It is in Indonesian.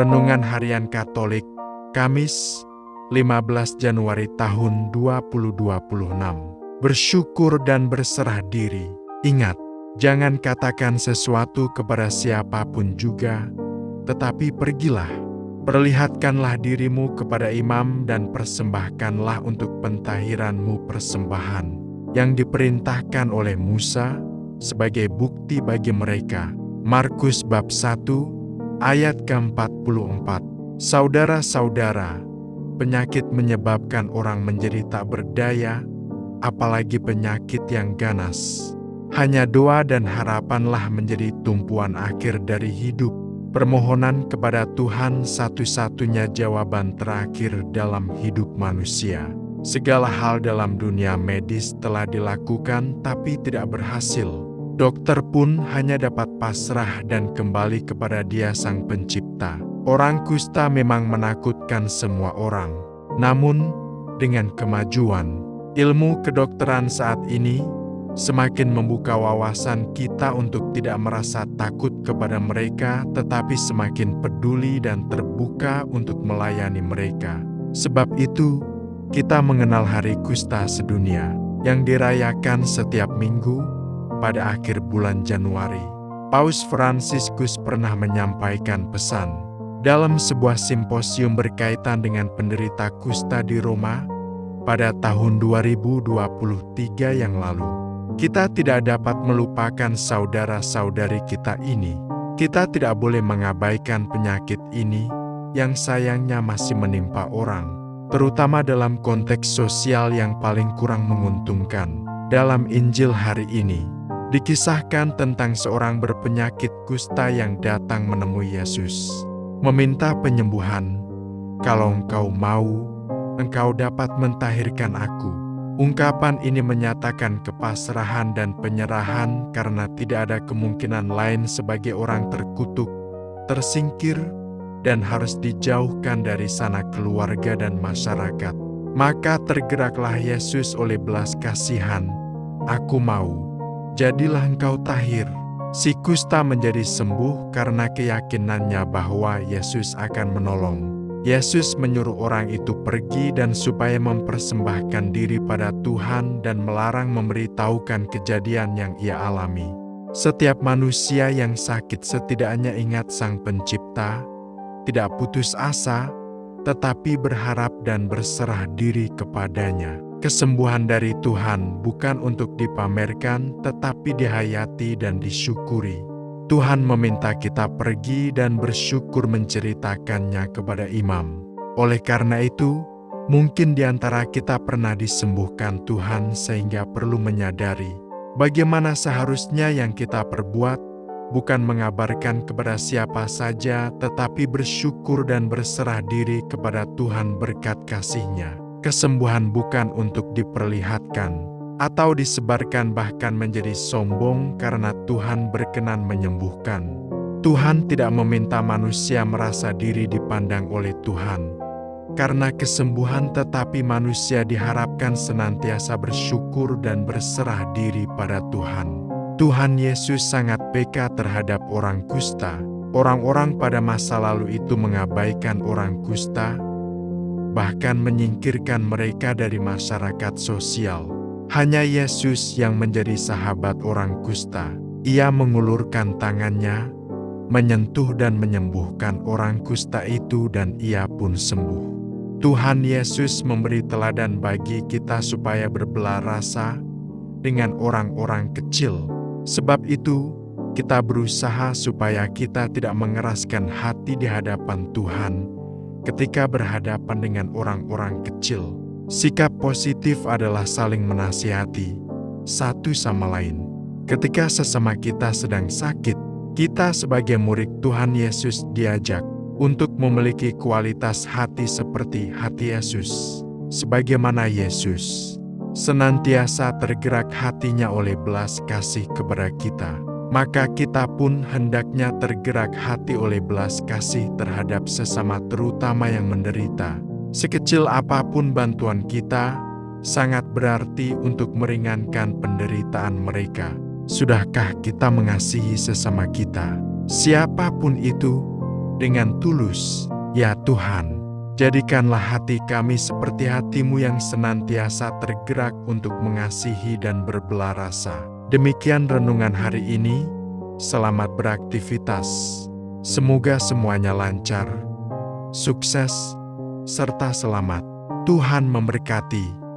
Renungan Harian Katolik, Kamis, 15 Januari tahun 2026. Bersyukur dan berserah diri. Ingat, jangan katakan sesuatu kepada siapapun juga, tetapi pergilah, perlihatkanlah dirimu kepada imam dan persembahkanlah untuk pentahiranmu persembahan yang diperintahkan oleh Musa sebagai bukti bagi mereka. Markus bab 1 ayat ke-44. Saudara-saudara, penyakit menyebabkan orang menjadi tak berdaya, apalagi penyakit yang ganas. Hanya doa dan harapanlah menjadi tumpuan akhir dari hidup. Permohonan kepada Tuhan satu-satunya jawaban terakhir dalam hidup manusia. Segala hal dalam dunia medis telah dilakukan tapi tidak berhasil. Dokter pun hanya dapat pasrah dan kembali kepada Dia Sang Pencipta. Orang kusta memang menakutkan semua orang. Namun, dengan kemajuan ilmu kedokteran saat ini, semakin membuka wawasan kita untuk tidak merasa takut kepada mereka, tetapi semakin peduli dan terbuka untuk melayani mereka. Sebab itu, kita mengenal Hari Kusta Sedunia yang dirayakan setiap minggu pada akhir bulan Januari. Paus Fransiskus pernah menyampaikan pesan dalam sebuah simposium berkaitan dengan penderita kusta di Roma pada tahun 2023 yang lalu. Kita tidak dapat melupakan saudara-saudari kita ini. Kita tidak boleh mengabaikan penyakit ini yang sayangnya masih menimpa orang, terutama dalam konteks sosial yang paling kurang menguntungkan. Dalam Injil hari ini, dikisahkan tentang seorang berpenyakit kusta yang datang menemui Yesus, meminta penyembuhan. "Kalau engkau mau, engkau dapat mentahirkan aku." Ungkapan ini menyatakan kepasrahan dan penyerahan karena tidak ada kemungkinan lain sebagai orang terkutuk, tersingkir, dan harus dijauhkan dari sanak keluarga dan masyarakat. Maka tergeraklah Yesus oleh belas kasihan. "Aku mau, jadilah engkau tahir." Si kusta menjadi sembuh karena keyakinannya bahwa Yesus akan menolong. Yesus menyuruh orang itu pergi dan supaya mempersembahkan diri pada Tuhan dan melarang memberitahukan kejadian yang ia alami. Setiap manusia yang sakit setidaknya ingat Sang Pencipta, tidak putus asa, tetapi berharap dan berserah diri kepadanya. Kesembuhan dari Tuhan bukan untuk dipamerkan, tetapi dihayati dan disyukuri. Tuhan meminta kita pergi dan bersyukur menceritakannya kepada imam. Oleh karena itu, mungkin di antara kita pernah disembuhkan Tuhan sehingga perlu menyadari bagaimana seharusnya yang kita perbuat, bukan mengabarkan kepada siapa saja, tetapi bersyukur dan berserah diri kepada Tuhan berkat kasih-Nya. Kesembuhan bukan untuk diperlihatkan atau disebarkan bahkan menjadi sombong karena Tuhan berkenan menyembuhkan. Tuhan tidak meminta manusia merasa diri dipandang oleh Tuhan karena kesembuhan, tetapi manusia diharapkan senantiasa bersyukur dan berserah diri pada Tuhan. Tuhan Yesus sangat peka terhadap orang kusta. Orang-orang pada masa lalu itu mengabaikan orang kusta, bahkan menyingkirkan mereka dari masyarakat sosial. Hanya Yesus yang menjadi sahabat orang kusta. Ia mengulurkan tangannya, menyentuh dan menyembuhkan orang kusta itu, dan ia pun sembuh. Tuhan Yesus memberi teladan bagi kita supaya berbelah rasa dengan orang-orang kecil. Sebab itu, kita berusaha supaya kita tidak mengeraskan hati di hadapan Tuhan ketika berhadapan dengan orang-orang kecil. Sikap positif adalah saling menasihati satu sama lain. Ketika sesama kita sedang sakit, kita sebagai murid Tuhan Yesus diajak untuk memiliki kualitas hati seperti hati Yesus. Sebagaimana Yesus senantiasa tergerak hatinya oleh belas kasih kepada kita, maka kita pun hendaknya tergerak hati oleh belas kasih terhadap sesama, terutama yang menderita. Sekecil apapun bantuan kita, sangat berarti untuk meringankan penderitaan mereka. Sudahkah kita mengasihi sesama kita? Siapapun itu, dengan tulus. Ya Tuhan, jadikanlah hati kami seperti hati-Mu yang senantiasa tergerak untuk mengasihi dan berbelah rasa. Demikian renungan hari ini. Selamat beraktivitas. Semoga semuanya lancar, sukses, serta selamat. Tuhan memberkati.